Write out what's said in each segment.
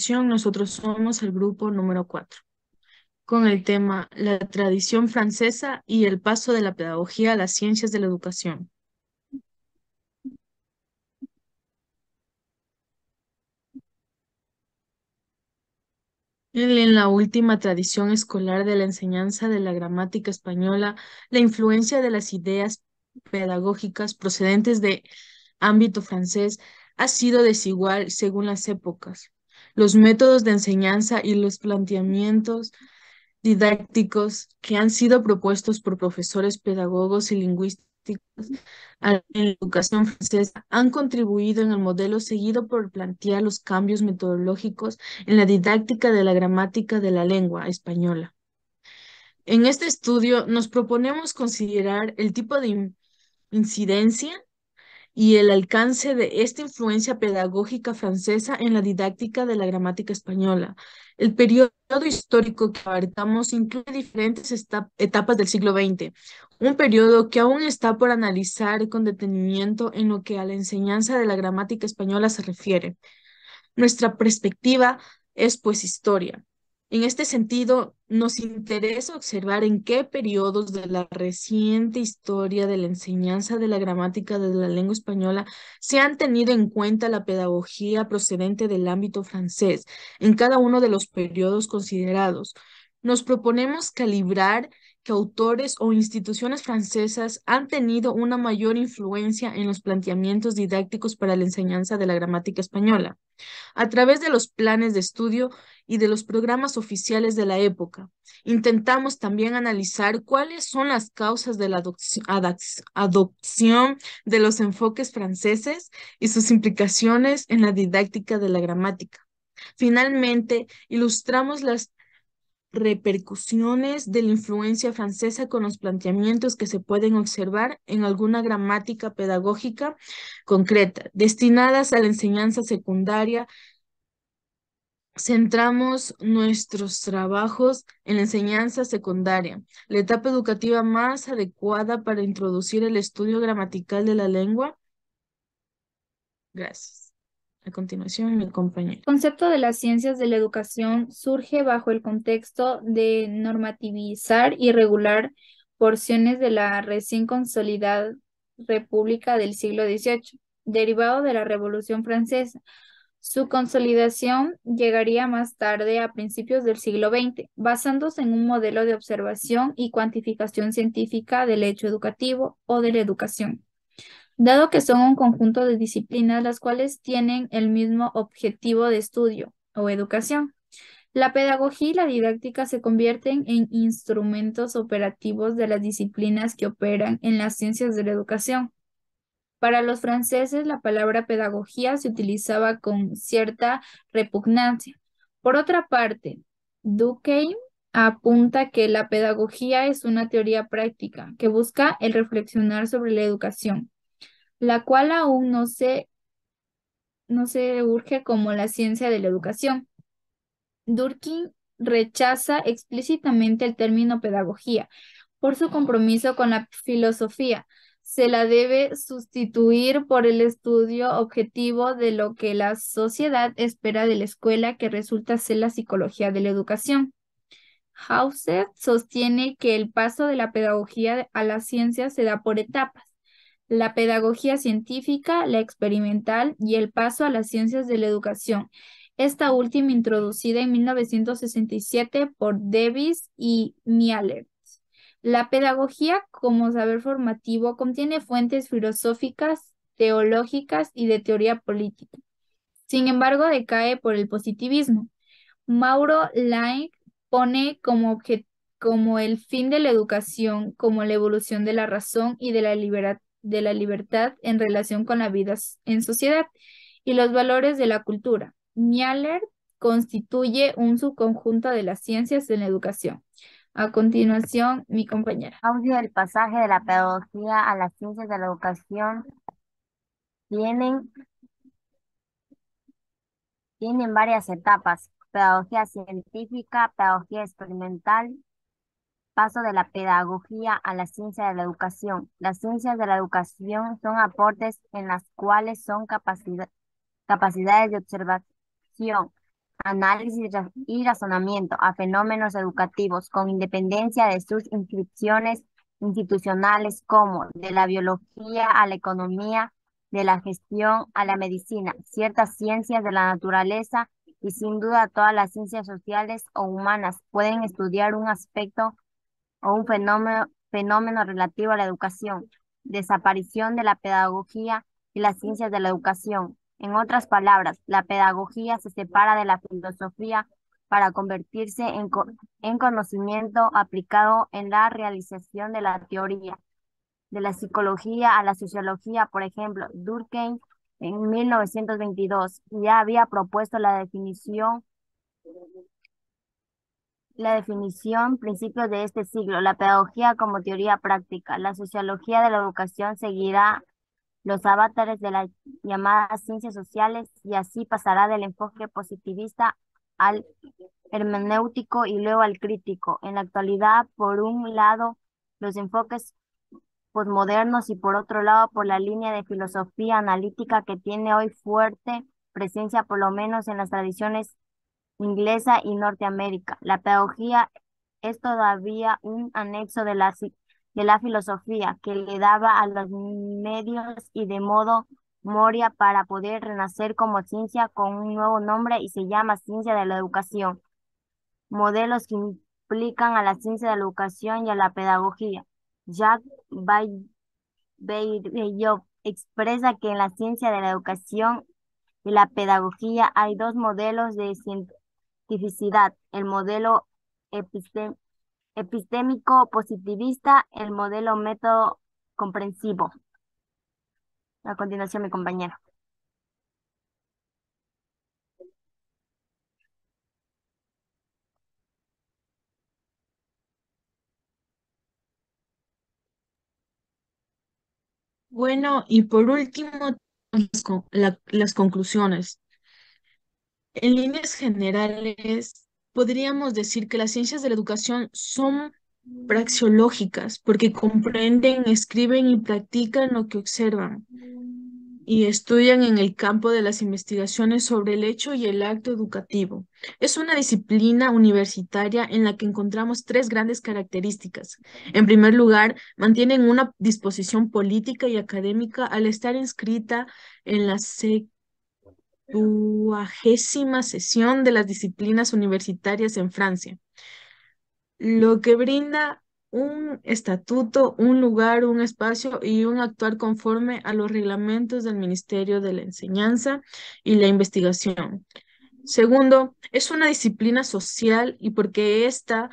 Nosotros somos el grupo número 4, con el tema La tradición francesa y el paso de la pedagogía a las ciencias de la educación. En la última tradición escolar de la enseñanza de la gramática española, la influencia de las ideas pedagógicas procedentes de ámbito francés ha sido desigual según las épocas. Los métodos de enseñanza y los planteamientos didácticos que han sido propuestos por profesores, pedagogos y lingüísticos en la educación francesa han contribuido en el modelo seguido por plantear los cambios metodológicos en la didáctica de la gramática de la lengua española. En este estudio nos proponemos considerar el tipo de incidencia y el alcance de esta influencia pedagógica francesa en la didáctica de la gramática española. El periodo histórico que abarcamos incluye diferentes etapas del siglo XX, un periodo que aún está por analizar con detenimiento en lo que a la enseñanza de la gramática española se refiere. Nuestra perspectiva es pues historia. En este sentido, nos interesa observar en qué periodos de la reciente historia de la enseñanza de la gramática de la lengua española se han tenido en cuenta la pedagogía procedente del ámbito francés en cada uno de los periodos considerados. Nos proponemos calibrar que autores o instituciones francesas han tenido una mayor influencia en los planteamientos didácticos para la enseñanza de la gramática española a través de los planes de estudio y de los programas oficiales de la época. Intentamos también analizar cuáles son las causas de la adopción de los enfoques franceses y sus implicaciones en la didáctica de la gramática. Finalmente, ilustramos las repercusiones de la influencia francesa con los planteamientos que se pueden observar en alguna gramática pedagógica concreta, destinadas a la enseñanza secundaria. Centramos nuestros trabajos en la enseñanza secundaria, la etapa educativa más adecuada para introducir el estudio gramatical de la lengua. Gracias. A continuación, mi compañero. El concepto de las ciencias de la educación surge bajo el contexto de normativizar y regular porciones de la recién consolidada República del siglo XVIII, derivado de la Revolución Francesa. Su consolidación llegaría más tarde a principios del siglo XX, basándose en un modelo de observación y cuantificación científica del hecho educativo o de la educación, dado que son un conjunto de disciplinas las cuales tienen el mismo objetivo de estudio o educación. La pedagogía y la didáctica se convierten en instrumentos operativos de las disciplinas que operan en las ciencias de la educación. Para los franceses, la palabra pedagogía se utilizaba con cierta repugnancia. Por otra parte, Durkheim apunta que la pedagogía es una teoría práctica que busca el reflexionar sobre la educación, la cual aún no se urge como la ciencia de la educación. Durkheim rechaza explícitamente el término pedagogía por su compromiso con la filosofía. Se la debe sustituir por el estudio objetivo de lo que la sociedad espera de la escuela, que resulta ser la psicología de la educación. Hauser sostiene que el paso de la pedagogía a la ciencia se da por etapas: la pedagogía científica, la experimental y el paso a las ciencias de la educación, esta última introducida en 1967 por Davis y Mialer. La pedagogía como saber formativo contiene fuentes filosóficas, teológicas y de teoría política. Sin embargo, decae por el positivismo. Mauro Laing pone como el fin de la educación, como la evolución de la razón y de la libertad en relación con la vida en sociedad y los valores de la cultura. Mialer constituye un subconjunto de las ciencias en la educación. A continuación, mi compañera. Audio del pasaje de la pedagogía a las ciencias de la educación tienen, tienen varias etapas: pedagogía científica, pedagogía experimental, paso de la pedagogía a la ciencia de la educación. Las ciencias de la educación son aportes en las cuales son capacidades de observación, análisis y razonamiento a fenómenos educativos con independencia de sus inscripciones institucionales como de la biología a la economía, de la gestión a la medicina, ciertas ciencias de la naturaleza y sin duda todas las ciencias sociales o humanas pueden estudiar un aspecto o un fenómeno relativo a la educación, desaparición de la pedagogía y las ciencias de la educación. En otras palabras, la pedagogía se separa de la filosofía para convertirse en conocimiento aplicado en la realización de la teoría. De la psicología a la sociología, por ejemplo, Durkheim en 1922 ya había propuesto la definición principios de este siglo, la pedagogía como teoría práctica. La sociología de la educación seguirá los avatares de las llamadas ciencias sociales y así pasará del enfoque positivista al hermenéutico y luego al crítico. En la actualidad, por un lado, los enfoques posmodernos y por otro lado, por la línea de filosofía analítica que tiene hoy fuerte presencia, por lo menos en las tradiciones inglesa y Norteamérica. La pedagogía es todavía un anexo de la filosofía que le daba a los medios y de modo Moria para poder renacer como ciencia con un nuevo nombre y se llama ciencia de la educación. Modelos que implican a la ciencia de la educación y a la pedagogía. Jacques Bailly expresa que en la ciencia de la educación y la pedagogía hay dos modelos de cientificidad, el modelo epistémico positivista, el modelo método comprensivo. A continuación, mi compañero. Bueno, y por último, las conclusiones. En líneas generales, podríamos decir que las ciencias de la educación son praxeológicas porque comprenden, escriben y practican lo que observan y estudian en el campo de las investigaciones sobre el hecho y el acto educativo. Es una disciplina universitaria en la que encontramos tres grandes características. En primer lugar, mantienen una disposición política y académica al estar inscrita en la 70ª sesión de las disciplinas universitarias en Francia, lo que brinda un estatuto, un lugar, un espacio y un actuar conforme a los reglamentos del Ministerio de la Enseñanza y la Investigación. Segundo, es una disciplina social y porque esta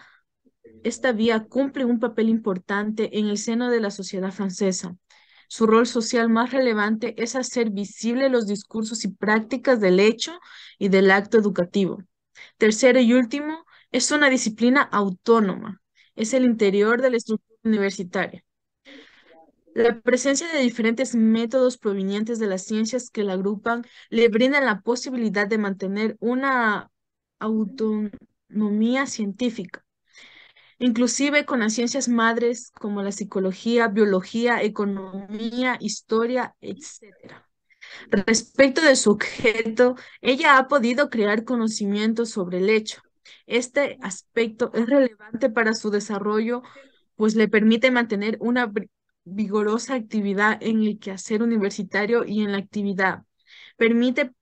vía cumple un papel importante en el seno de la sociedad francesa. Su rol social más relevante es hacer visible los discursos y prácticas del hecho y del acto educativo. Tercero y último, es una disciplina autónoma. Es el interior de la estructura universitaria. La presencia de diferentes métodos provenientes de las ciencias que la agrupan le brindan la posibilidad de mantener una autonomía científica, inclusive con las ciencias madres como la psicología, biología, economía, historia, etc. Respecto de su objeto, ella ha podido crear conocimiento sobre el hecho. Este aspecto es relevante para su desarrollo, pues le permite mantener una vigorosa actividad en el quehacer universitario y en la actividad. Permite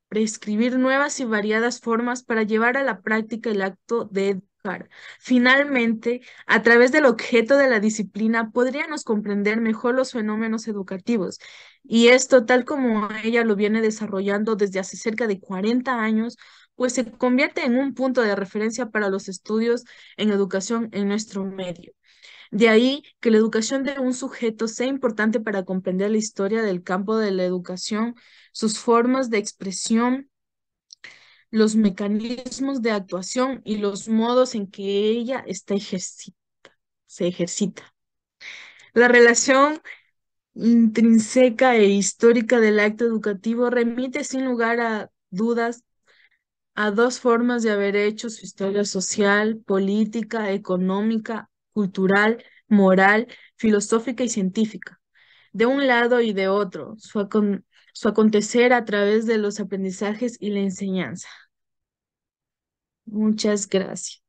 prescribir nuevas y variadas formas para llevar a la práctica el acto de educar. Finalmente, a través del objeto de la disciplina, podríamos comprender mejor los fenómenos educativos. Y esto, tal como ella lo viene desarrollando desde hace cerca de 40 años, pues se convierte en un punto de referencia para los estudios en educación en nuestro medio. De ahí que la educación de un sujeto sea importante para comprender la historia del campo de la educación, sus formas de expresión, los mecanismos de actuación y los modos en que ella se ejercita. La relación intrínseca e histórica del acto educativo remite sin lugar a dudas a dos formas de haber hecho su historia social, política, económica, cultural, moral, filosófica y científica. De un lado y de otro, su acontecer a través de los aprendizajes y la enseñanza. Muchas gracias.